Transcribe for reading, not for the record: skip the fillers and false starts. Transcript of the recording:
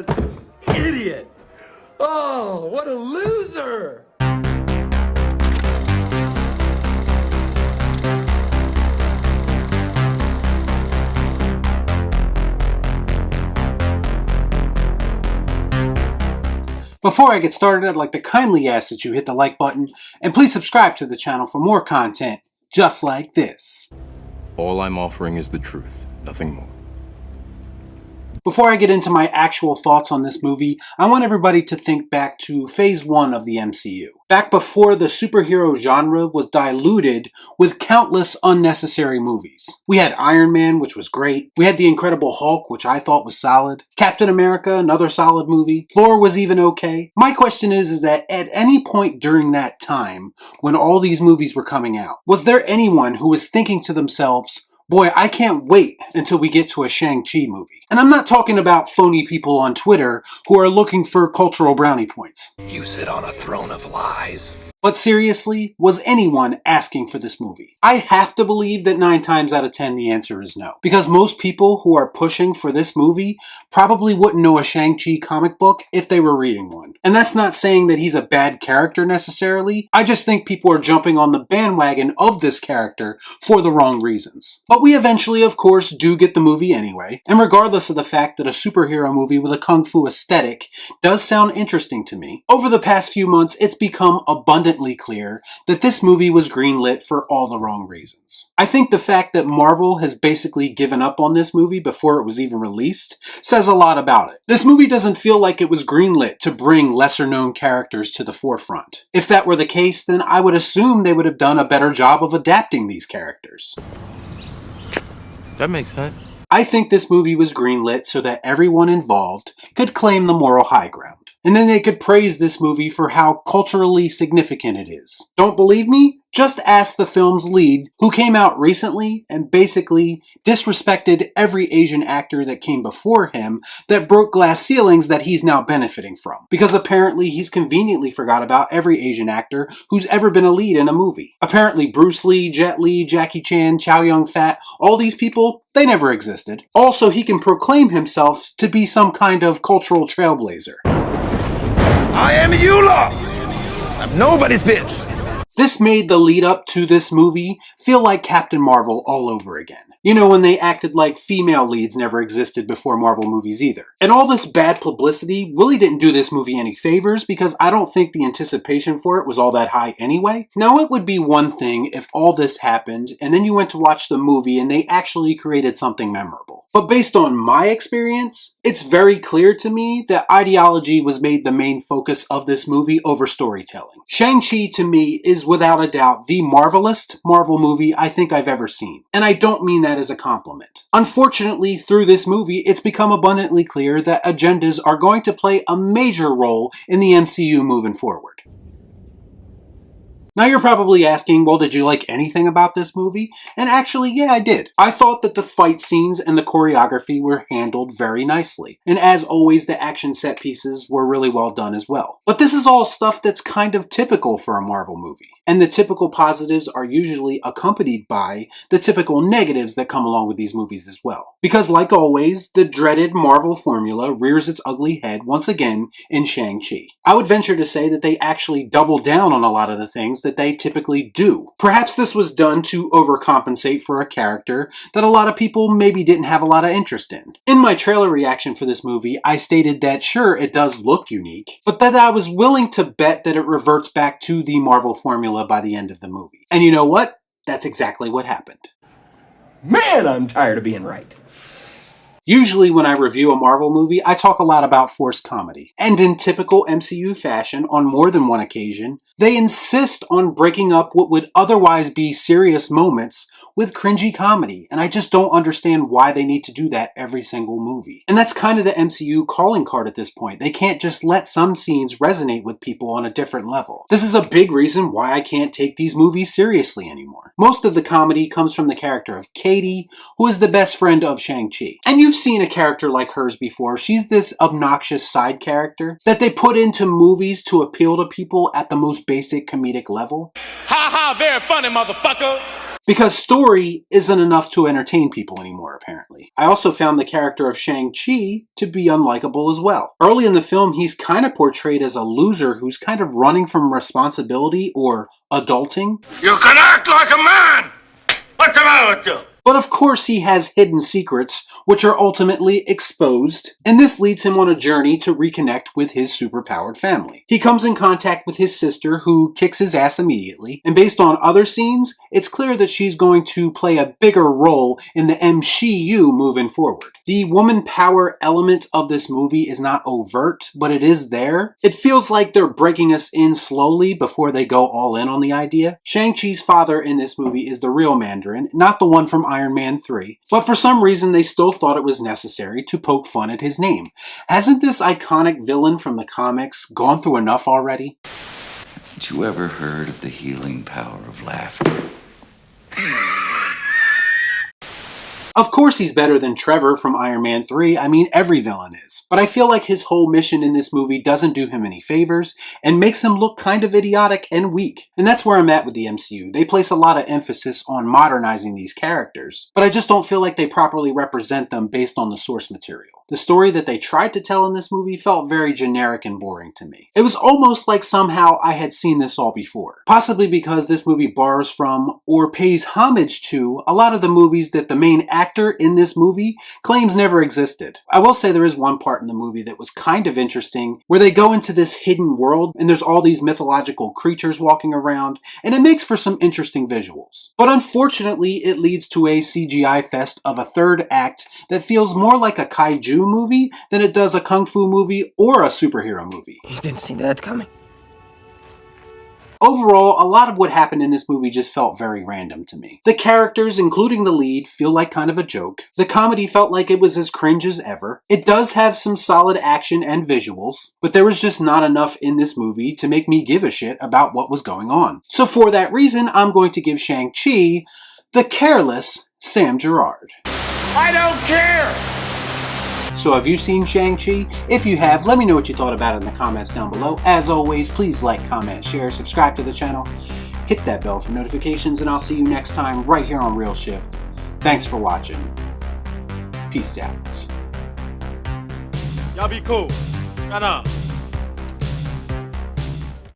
an idiot. Oh, what a loser. Before I get started, I'd like to kindly ask that you hit the like button and please subscribe to the channel for more content just like this. All I'm offering is the truth, nothing more. Before I get into my actual thoughts on this movie, I want everybody to think back to Phase 1 of the MCU. Back before the superhero genre was diluted with countless unnecessary movies. We had Iron Man, which was great. We had The Incredible Hulk, which I thought was solid. Captain America, another solid movie. Thor was even okay. My question is that at any point during that time, when all these movies were coming out, was there anyone who was thinking to themselves, boy, I can't wait until we get to a Shang Chi movie? And I'm not talking about phony people on Twitter who are looking for cultural brownie points. You sit on a throne of lies. But seriously, was anyone asking for this movie? I have to believe that 9 times out of 10 the answer is no. Because most people who are pushing for this movie probably wouldn't know a Shang-Chi comic book if they were reading one. And that's not saying that he's a bad character necessarily, I just think people are jumping on the bandwagon of this character for the wrong reasons. But we eventually, of course, do get the movie anyway, and regardless of the fact that a superhero movie with a kung fu aesthetic does sound interesting to me, over the past few months it's become abundantly clear that this movie was greenlit for all the wrong reasons. I think the fact that Marvel has basically given up on this movie before it was even released says a lot about it. This movie doesn't feel like it was greenlit to bring lesser known characters to the forefront. If that were the case, then I would assume they would have done a better job of adapting these characters. That makes sense. I think this movie was greenlit so that everyone involved could claim the moral high ground. And then they could praise this movie for how culturally significant it is. Don't believe me? Just ask the film's lead, who came out recently and basically disrespected every Asian actor that came before him that broke glass ceilings that he's now benefiting from. Because apparently he's conveniently forgot about every Asian actor who's ever been a lead in a movie. Apparently Bruce Lee, Jet Li, Jackie Chan, Chow Yun-fat, all these people, they never existed. Also, he can proclaim himself to be some kind of cultural trailblazer. I am Eula! I'm nobody's bitch! This made the lead up to this movie feel like Captain Marvel all over again. You know, when they acted like female leads never existed before Marvel movies either. And all this bad publicity really didn't do this movie any favors because I don't think the anticipation for it was all that high anyway. Now, it would be one thing if all this happened and then you went to watch the movie and they actually created something memorable. But based on my experience, it's very clear to me that ideology was made the main focus of this movie over storytelling. Shang-Chi to me is without a doubt the marvelest Marvel movie I think I've ever seen. And I don't mean that as a compliment. Unfortunately, through this movie, it's become abundantly clear that agendas are going to play a major role in the MCU moving forward. Now you're probably asking, well, did you like anything about this movie? And actually, yeah, I did. I thought that the fight scenes and the choreography were handled very nicely. And as always, the action set pieces were really well done as well. But this is all stuff that's kind of typical for a Marvel movie. And the typical positives are usually accompanied by the typical negatives that come along with these movies as well. Because like always, the dreaded Marvel formula rears its ugly head once again in Shang-Chi. I would venture to say that they actually double down on a lot of the things that they typically do. Perhaps this was done to overcompensate for a character that a lot of people maybe didn't have a lot of interest in. In my trailer reaction for this movie, I stated that sure, it does look unique, but that I was willing to bet that it reverts back to the Marvel formula by the end of the movie. And you know what? That's exactly what happened. Man, I'm tired of being right. Usually when I review a Marvel movie, I talk a lot about forced comedy. And in typical MCU fashion, on more than one occasion, they insist on breaking up what would otherwise be serious moments with cringy comedy, and I just don't understand why they need to do that every single movie. And that's kind of the MCU calling card at this point. They can't just let some scenes resonate with people on a different level. This is a big reason why I can't take these movies seriously anymore. Most of the comedy comes from the character of Katie, who is the best friend of Shang-Chi. And you've seen a character like hers before. She's this obnoxious side character that they put into movies to appeal to people at the most basic comedic level. Ha ha, very funny, motherfucker! Because story isn't enough to entertain people anymore, apparently. I also found the character of Shang Chi to be unlikable as well. Early in the film, he's kind of portrayed as a loser who's kind of running from responsibility or adulting. You can act like a man! What's the matter with you? But of course he has hidden secrets, which are ultimately exposed, and this leads him on a journey to reconnect with his superpowered family. He comes in contact with his sister, who kicks his ass immediately, and based on other scenes, it's clear that she's going to play a bigger role in the MCU moving forward. The woman power element of this movie is not overt, but it is there. It feels like they're breaking us in slowly before they go all in on the idea. Shang-Chi's father in this movie is the real Mandarin, not the one from Iron Man 3, but for some reason they still thought it was necessary to poke fun at his name. Hasn't this iconic villain from the comics gone through enough already? Had you ever heard of the healing power of laughter? Of course he's better than Trevor from Iron Man 3, I mean every villain is. But I feel like his whole mission in this movie doesn't do him any favors, and makes him look kind of idiotic and weak. And that's where I'm at with the MCU. They place a lot of emphasis on modernizing these characters, but I just don't feel like they properly represent them based on the source material. The story that they tried to tell in this movie felt very generic and boring to me. It was almost like somehow I had seen this all before. Possibly because this movie borrows from, or pays homage to, a lot of the movies that the main actor in this movie claims never existed. I will say there is one part in the movie that was kind of interesting, where they go into this hidden world and there's all these mythological creatures walking around, and it makes for some interesting visuals. But unfortunately, it leads to a CGI fest of a third act that feels more like a kaiju movie than it does a kung fu movie or a superhero movie. You didn't see that coming. Overall, a lot of what happened in this movie just felt very random to me. The characters, including the lead, feel like kind of a joke. The comedy felt like it was as cringe as ever. It does have some solid action and visuals, but there was just not enough in this movie to make me give a shit about what was going on. So for that reason, I'm going to give Shang-Chi the careless Sam Gerard. I don't care! So have you seen Shang-Chi? If you have, let me know what you thought about it in the comments down below. As always, please like, comment, share, subscribe to the channel, hit that bell for notifications, and I'll see you next time right here on Real Shift. Thanks for watching. Peace out. Y'all be cool. Shut up.